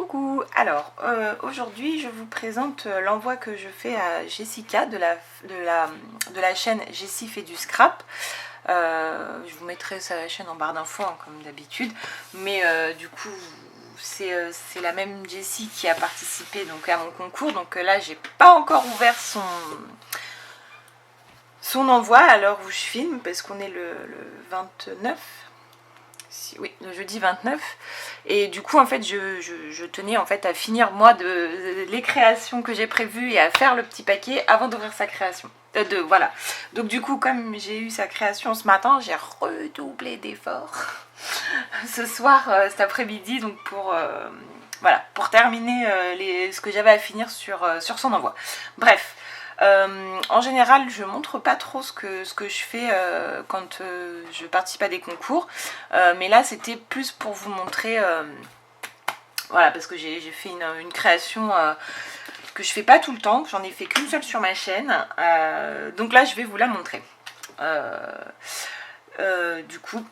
Coucou, alors aujourd'hui je vous présente l'envoi que je fais à Jessica de la chaîne Jessie fait du scrap. Je vous mettrai sa chaîne en barre d'infos hein, comme d'habitude, mais du coup c'est la même Jessie qui a participé donc, à mon concours, donc là j'ai pas encore ouvert son envoi à l'heure où je filme parce qu'on est le 29. Oui, le jeudi 29, et du coup en fait je tenais en fait à finir moi les créations que j'ai prévues et à faire le petit paquet avant d'ouvrir sa création. Voilà, donc du coup comme j'ai eu sa création ce matin, j'ai redoublé d'efforts ce soir, cet après-midi, donc voilà, pour terminer ce que j'avais à finir sur son envoi. Bref. En général, je montre pas trop ce que je fais quand je participe à des concours, mais là c'était plus pour vous montrer, voilà, parce que j'ai fait une création que je fais pas tout le temps, j'en ai fait qu'une seule sur ma chaîne, donc là je vais vous la montrer. Du coup,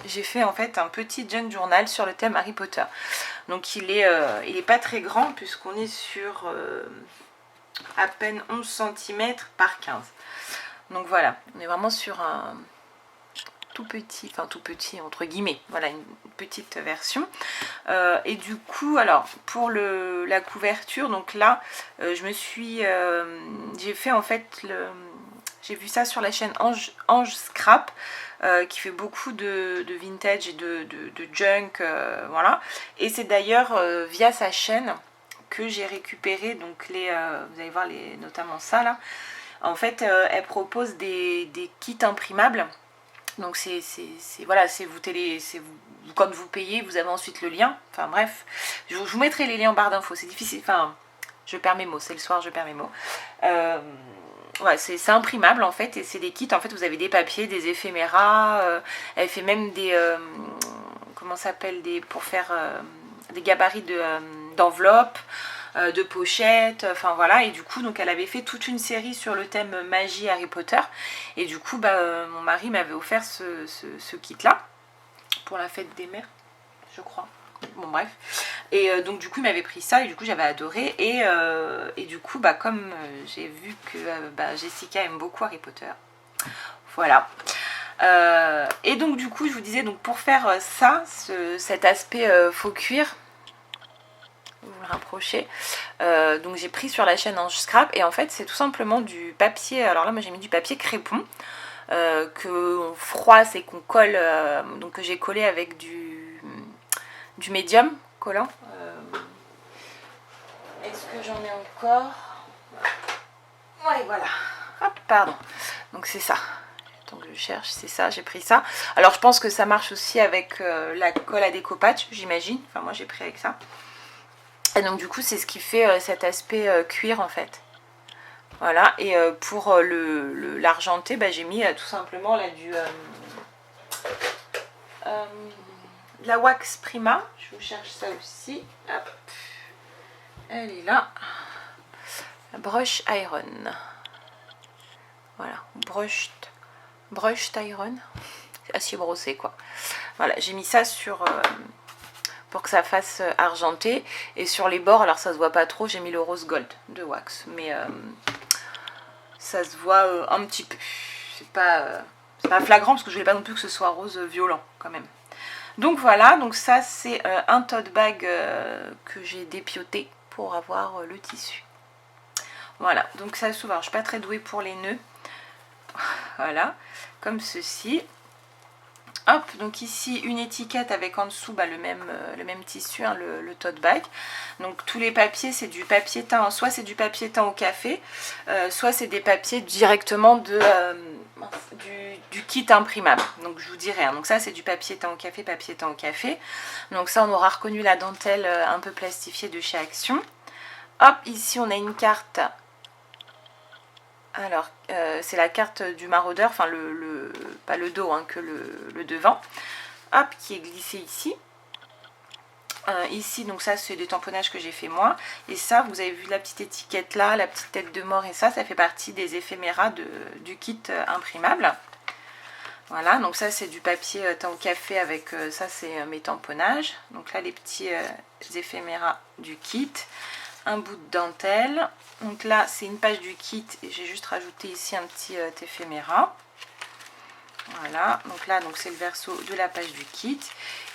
j'ai fait en fait un petit junk journal sur le thème Harry Potter. Donc il est pas très grand puisqu'on est sur à peine 11 cm par 15. Donc voilà, on est vraiment sur un tout petit entre guillemets, voilà, une petite version. Et du coup, alors pour la couverture, donc là j'ai fait en fait j'ai vu ça sur la chaîne Ange Scrap, qui fait beaucoup de vintage et de junk, voilà. Et c'est d'ailleurs via sa chaîne que j'ai récupéré donc vous allez voir notamment ça là. En fait elle propose des kits imprimables, donc voilà, quand vous payez vous avez ensuite le lien, enfin bref, je vous mettrai les liens en barre d'infos, c'est difficile, enfin je perds mes mots, c'est le soir, je perds mes mots. Ouais, c'est imprimable en fait, et c'est des kits, en fait vous avez des papiers, des éphéméras, elle fait même des comment ça s'appelle, pour faire des gabarits d'enveloppes, de pochettes, enfin voilà. Et du coup donc elle avait fait toute une série sur le thème magie Harry Potter, et du coup mon mari m'avait offert ce kit là pour la fête des mères, je crois. Bon bref, et donc du coup il m'avait pris ça, et du coup j'avais adoré, et du coup comme j'ai vu que Jessica aime beaucoup Harry Potter, voilà. Et donc du coup je vous disais, donc pour faire ça, cet aspect faux cuir, vous le rapprochez, donc j'ai pris sur la chaîne Ange Scrap, et en fait c'est tout simplement du papier, alors là moi j'ai mis du papier crépon, qu'on froisse et qu'on colle, donc que j'ai collé avec du médium collant. Est-ce que j'en ai encore? Ouais, voilà. Hop, pardon. Donc c'est ça. Donc je cherche, c'est ça, j'ai pris ça. Alors je pense que ça marche aussi avec la colle à découpage, j'imagine. Enfin moi j'ai pris avec ça. Et donc du coup c'est ce qui fait cet aspect cuir en fait. Voilà, et pour l'argenté, j'ai mis tout simplement là de la wax Prima. Je vous cherche ça aussi. Hop. Elle est là. La brush iron. Voilà, brushed iron. Acier brossé quoi. Voilà, j'ai mis ça pour que ça fasse argenté. Et sur les bords, alors ça se voit pas trop, j'ai mis le rose gold de wax. Mais ça se voit un petit peu. C'est pas flagrant parce que je voulais pas non plus que ce soit rose violent quand même. Donc voilà, donc ça c'est un tote bag que j'ai dépioté pour avoir le tissu. Voilà, donc ça s'ouvre. Alors je suis pas très douée pour les nœuds. Voilà, comme ceci. Hop, donc ici une étiquette avec en dessous le même tissu, hein, le tote bag. Donc tous les papiers, c'est du papier teint, soit c'est du papier teint au café, soit c'est des papiers directement du kit imprimable. Donc je vous dirai, hein. Donc ça c'est du papier teint au café, papier teint au café. Donc ça on aura reconnu la dentelle un peu plastifiée de chez Action. Hop, ici on a une carte. Alors, c'est la carte du maraudeur, enfin pas le dos, hein, que le devant. Hop, qui est glissé ici. Ici, donc ça, c'est des tamponnages que j'ai fait moi. Et ça, vous avez vu la petite étiquette là, la petite tête de mort, et ça fait partie des éphéméras du kit imprimable. Voilà, donc ça c'est du papier teint au café avec, ça c'est mes tamponnages. Donc là les petits éphéméras du kit. Un bout de dentelle. Donc là c'est une page du kit et j'ai juste rajouté ici un petit éphéméra. Voilà, donc là c'est le verso de la page du kit.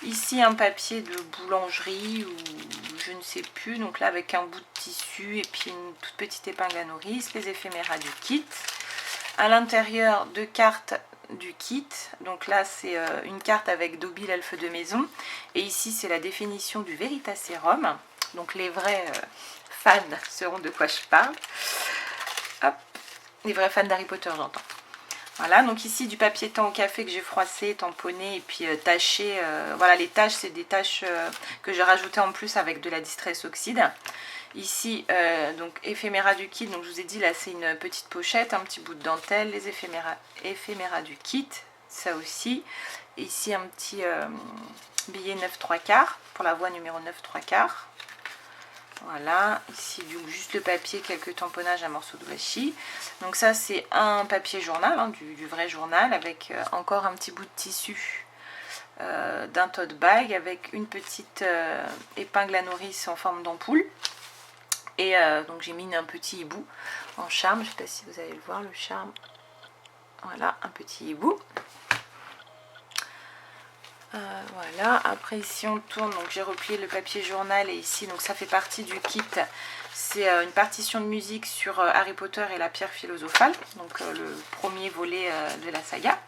Ici un papier de boulangerie ou je ne sais plus. Donc là avec un bout de tissu et puis une toute petite épingle à nourrice. Les éphéméras du kit. À l'intérieur, 2 cartes du kit. Donc là c'est une carte avec Dobby l'elfe de maison. Et ici c'est la définition du Veritaserum. Donc les vrais fans sauront de quoi je parle. Hop, les vrais fans d'Harry Potter j'entends. Voilà, donc ici du papier teint au café que j'ai froissé, tamponné et puis taché. Voilà, les taches, c'est des taches que j'ai rajoutées en plus avec de la Distress Oxide. Ici, donc éphéméra du kit, donc je vous ai dit là c'est une petite pochette, un petit bout de dentelle, les éphéméra du kit, ça aussi. Et ici un petit billet 9 3/4 pour la voie numéro 9 3/4. Voilà, ici juste le papier, quelques tamponnages, un morceau de washi. Donc ça c'est un papier journal, hein, du vrai journal, avec encore un petit bout de tissu d'un tote bag avec une petite épingle à nourrice en forme d'ampoule. Et donc j'ai mis un petit hibou en charme, je ne sais pas si vous allez le voir le charme. Voilà, un petit hibou. Voilà, après ici on tourne, donc j'ai replié le papier journal et ici donc ça fait partie du kit, c'est une partition de musique sur Harry Potter et la pierre philosophale, donc le premier volet de la saga.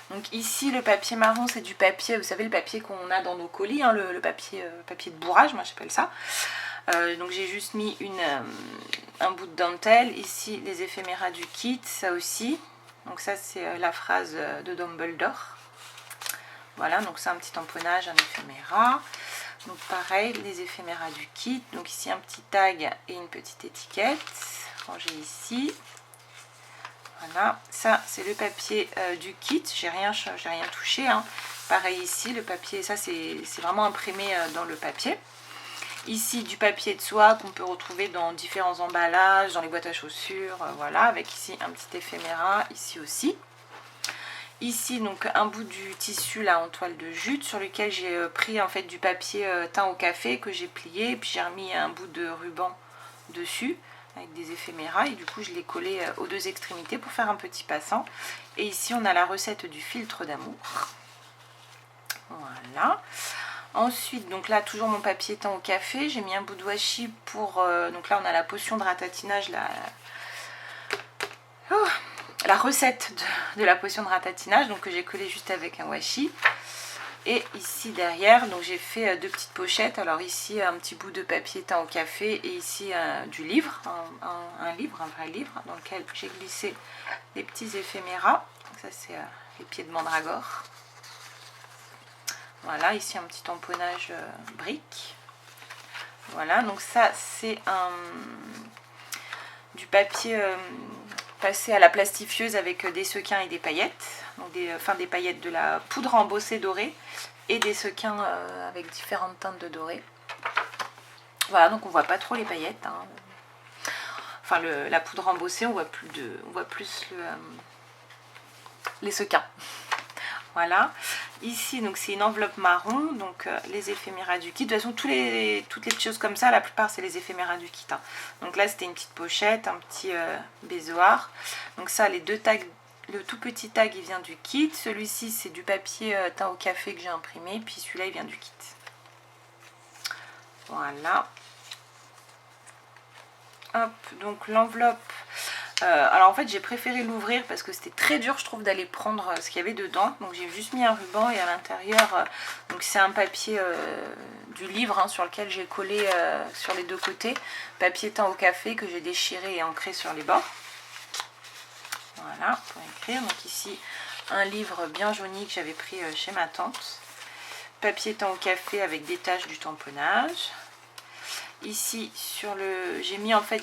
Donc ici le papier marron c'est du papier, vous savez le papier qu'on a dans nos colis, hein, le papier de bourrage, moi j'appelle ça. Donc j'ai juste mis un bout de dentelle, ici les éphéméras du kit, ça aussi, donc ça c'est la phrase de Dumbledore. Voilà, donc c'est un petit tamponnage, un éphéméra. Donc pareil, les éphéméras du kit. Donc ici un petit tag et une petite étiquette. Rangé ici. Voilà, ça c'est le papier du kit. J'ai rien touché. Hein. Pareil ici, le papier, ça c'est vraiment imprimé dans le papier. Ici du papier de soie qu'on peut retrouver dans différents emballages, dans les boîtes à chaussures. Voilà, avec ici un petit éphéméra, ici aussi. Ici donc un bout du tissu là en toile de jute sur lequel j'ai pris en fait du papier teint au café que j'ai plié et puis j'ai remis un bout de ruban dessus avec des éphéméras et du coup je l'ai collé aux deux extrémités pour faire un petit passant. Et ici on a la recette du filtre d'amour. Voilà. Ensuite donc là toujours mon papier teint au café, j'ai mis un bout de washi pour donc là on a la potion de ratatinage la recette de la potion de ratatinage, donc que j'ai collé juste avec un washi. Et ici derrière, donc j'ai fait deux petites pochettes. Alors ici un petit bout de papier teint au café et ici du livre, un vrai livre dans lequel j'ai glissé les petits éphéméras. Donc ça c'est les pieds de mandragore. Voilà, ici un petit tamponnage brique. Voilà, donc ça c'est du papier passé à la plastifieuse avec des sequins et des paillettes, donc des paillettes, de la poudre embossée dorée et des sequins avec différentes teintes de doré. Voilà, donc on voit pas trop les paillettes, hein. Enfin la poudre embossée, on voit plus les sequins. Voilà, ici donc c'est une enveloppe marron, donc les éphéméras du kit. De toute façon toutes les petites choses comme ça, la plupart c'est les éphéméras du kit, hein. Donc là c'était une petite pochette, un petit bézoard. Donc ça les deux tags, le tout petit tag il vient du kit, celui-ci c'est du papier teint au café que j'ai imprimé, puis celui-là il vient du kit. Voilà. Hop, donc l'enveloppe. Alors en fait j'ai préféré l'ouvrir parce que c'était très dur je trouve d'aller prendre ce qu'il y avait dedans. Donc j'ai juste mis un ruban et à l'intérieur, donc c'est un papier du livre, hein, sur lequel j'ai collé sur les deux côtés. Papier teint au café que j'ai déchiré et ancré sur les bords. Voilà, pour écrire. Donc ici un livre bien jauni que j'avais pris chez ma tante. Papier teint au café avec des taches du tamponnage. Ici sur le, j'ai mis en fait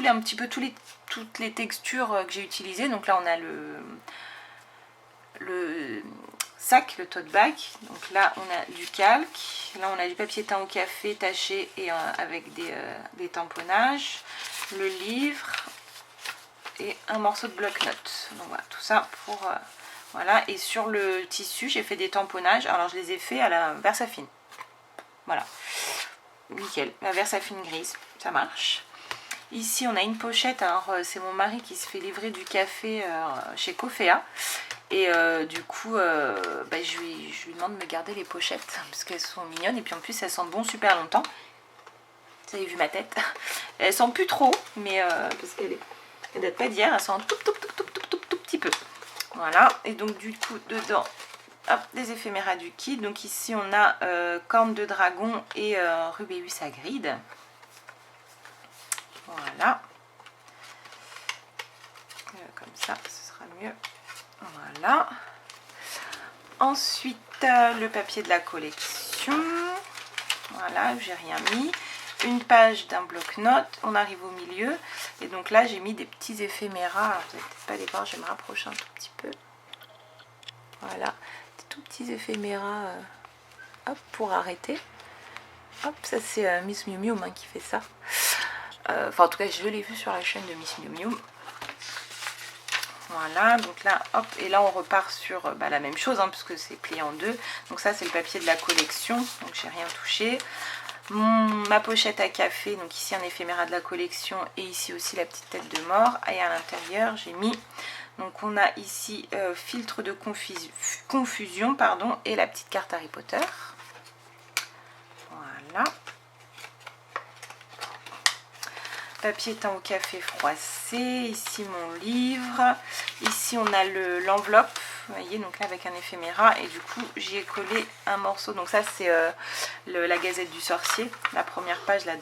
un petit peu toutes les textures que j'ai utilisées. Donc là on a le sac, le tote bag. Donc là on a du calque, là on a du papier teint au café taché et avec des tamponnages, le livre, et un morceau de bloc-notes. Donc voilà, tout ça pour... voilà, et sur le tissu, j'ai fait des tamponnages. Alors je les ai fait à la Versafine. Voilà, nickel, la Versafine grise, ça marche. Ici, on a une pochette. Alors, c'est mon mari qui se fait livrer du café chez Cofea. Et du coup, bah, je lui demande de me garder les pochettes parce qu'elles sont mignonnes. Et puis en plus, elles sentent bon super longtemps. Vous avez vu ma tête. Elles sentent plus trop, mais parce qu'elles ne datent pas d'hier. Elles sentent un tout petit peu. Voilà. Et donc, du coup, dedans, hop, des éphéméras du kit. Donc ici, on a corne de dragon et Rubeus agride. Voilà. Comme ça, ce sera mieux. Voilà. Ensuite, le papier de la collection. Voilà, j'ai rien mis. Une page d'un bloc-notes. On arrive au milieu. Et donc là, j'ai mis des petits éphéméras. Alors, vous n'allez peut-être pas les voir, je vais me rapprocher un tout petit peu. Voilà. Des tout petits éphéméras hop, pour arrêter. Hop, ça c'est Miss Miu Miu qui fait ça. Enfin, en tout cas, je l'ai vu sur la chaîne de Miss Miu Miu. Voilà, donc là, hop, et là on repart sur bah, la même chose, hein, puisque c'est plié en deux. Donc ça, c'est le papier de la collection, donc j'ai rien touché. Ma pochette à café, donc ici un éphéméra de la collection, et ici aussi la petite tête de mort. Et à l'intérieur, j'ai mis, donc on a ici filtre de confusion, pardon, et la petite carte Harry Potter. Voilà. Papier teint au café froissé, ici mon livre, ici on a l'enveloppe, vous voyez, donc là avec un éphéméra, et du coup j'y ai collé un morceau, donc ça c'est la Gazette du Sorcier, la première page là,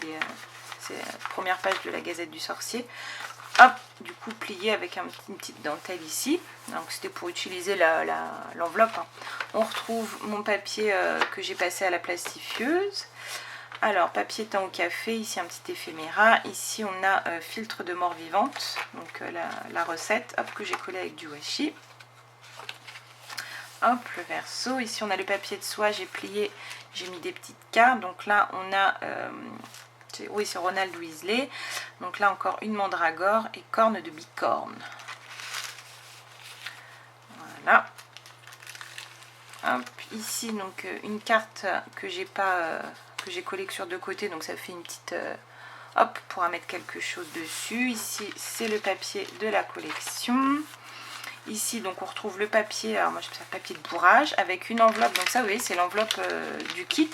c'est la première page de la Gazette du Sorcier, hop, du coup plié avec une petite dentelle ici, donc c'était pour utiliser l'enveloppe, hein. On retrouve mon papier que j'ai passé à la plastifieuse. Alors, papier teint au café, ici un petit éphéméra. Ici, on a filtre de mort vivante, donc la recette, hop, que j'ai collé avec du washi. Hop, le verso. Ici, on a le papier de soie, j'ai plié, j'ai mis des petites cartes. Donc là, on a, oui, c'est Ronald Weasley. Donc là, encore une mandragore et corne de bicorne. Voilà. Hop, ici, donc une carte que j'ai pas... que j'ai collé sur deux côtés, donc ça fait une petite hop, on pourra mettre quelque chose dessus. Ici c'est le papier de la collection. Ici donc on retrouve le papier, alors moi je fais ça papier de bourrage avec une enveloppe, donc ça vous voyez c'est l'enveloppe du kit,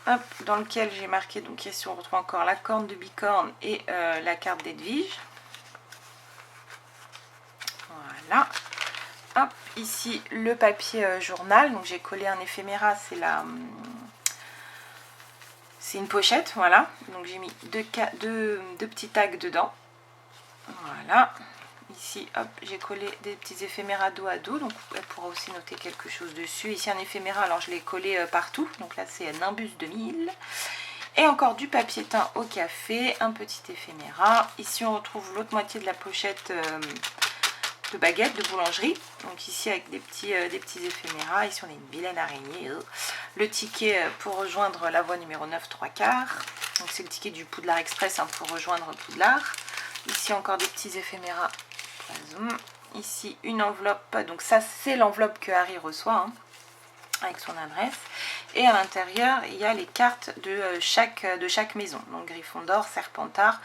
hop, dans lequel j'ai marqué, donc ici on retrouve encore la corne de bicorne et la carte d'Edwige. Voilà. Hop, ici le papier journal, donc j'ai collé un éphéméra, c'est une pochette, voilà. Donc j'ai mis deux petits tags dedans. Voilà. Ici, hop, j'ai collé des petits éphéméras dos à dos. Donc elle pourra aussi noter quelque chose dessus. Ici un éphéméra, alors je l'ai collé partout. Donc là c'est Nimbus 2000. Et encore du papier teint au café, un petit éphéméra. Ici on retrouve l'autre moitié de la pochette de baguette de boulangerie. Donc ici avec des petits éphéméras. Ici on a une vilaine araignée. Le ticket pour rejoindre la voie numéro 9 3/4. Donc c'est le ticket du Poudlard Express, hein, pour rejoindre Poudlard. Ici encore des petits éphéméras. Ici une enveloppe. Donc ça c'est l'enveloppe que Harry reçoit, hein, avec son adresse. Et à l'intérieur il y a les cartes de chaque maison. Donc Gryffondor, Serpentard,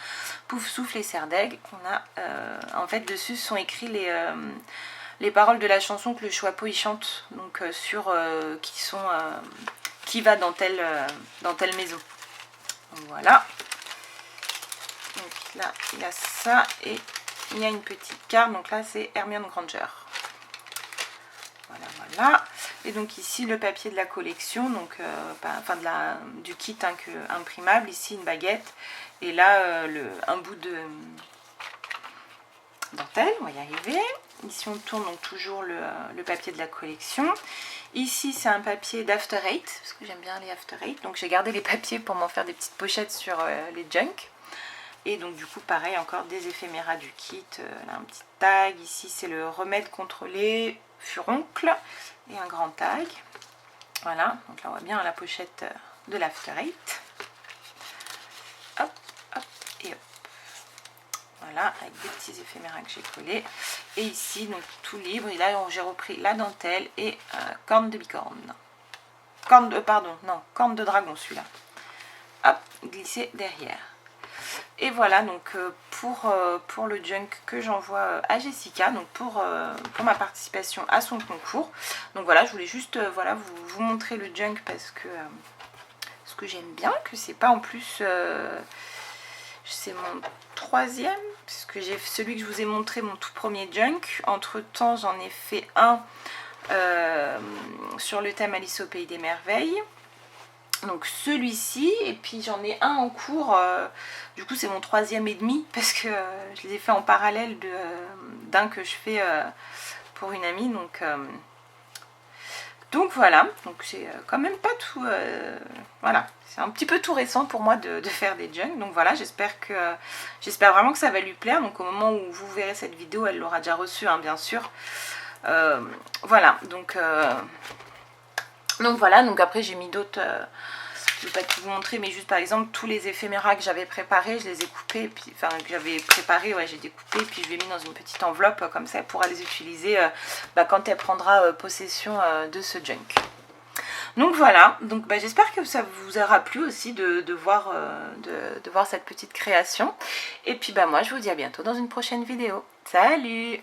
Poufsouffle et Serdaigle. On a en fait dessus sont écrits les paroles de la chanson que le Choixpeau y chante, donc sur qui va dans telle maison. Donc, voilà. Donc là il y a ça et il y a une petite carte. Donc là c'est Hermione Granger. Voilà, voilà. Et donc ici le papier de la collection, donc enfin du kit, hein, imprimable. Ici une baguette et là un bout de dentelle, on va y arriver. Ici on tourne donc toujours le papier de la collection. Ici c'est un papier d'After Eight, parce que j'aime bien les After Eight. Donc j'ai gardé les papiers pour m'en faire des petites pochettes sur les junk. Et donc du coup pareil, encore des éphéméras du kit. Là un petit tag, ici c'est le remède contre les furoncles. Et un grand tag. Voilà, donc là on voit bien la pochette de l'After Eight. Hop, hop et hop. voilà, avec des petits éphéméras que j'ai collés. Et ici, donc tout libre. Et là, j'ai repris la dentelle et corne de bicorne. Corne de dragon, celui-là. Hop, glissé derrière. Et voilà, donc pour le junk que j'envoie à Jessica, donc pour ma participation à son concours. Donc voilà, je voulais juste voilà, vous montrer le junk parce que j'aime bien, que c'est pas en plus... c'est mon troisième, puisque j'ai celui que je vous ai montré, mon tout premier junk. Entre temps, j'en ai fait un sur le thème Alice au Pays des Merveilles. Donc celui-ci, et puis j'en ai un en cours, du coup c'est mon troisième et demi, parce que je les ai fait en parallèle d'un que je fais pour une amie, donc voilà, donc c'est quand même pas tout, voilà, c'est un petit peu tout récent pour moi de faire des junks, donc voilà, j'espère vraiment que ça va lui plaire, donc au moment où vous verrez cette vidéo, elle l'aura déjà reçue, hein, bien sûr, voilà, donc voilà, donc après j'ai mis d'autres, je ne vais pas tout vous montrer, mais juste par exemple tous les éphéméras que j'avais préparés, je les ai coupés, puis, enfin que j'avais préparés, ouais, j'ai découpé, puis je les ai mis dans une petite enveloppe comme ça, elle pourra les utiliser quand elle prendra possession de ce junk. Donc voilà, donc j'espère que ça vous aura plu aussi de voir cette petite création. Et puis moi je vous dis à bientôt dans une prochaine vidéo. Salut!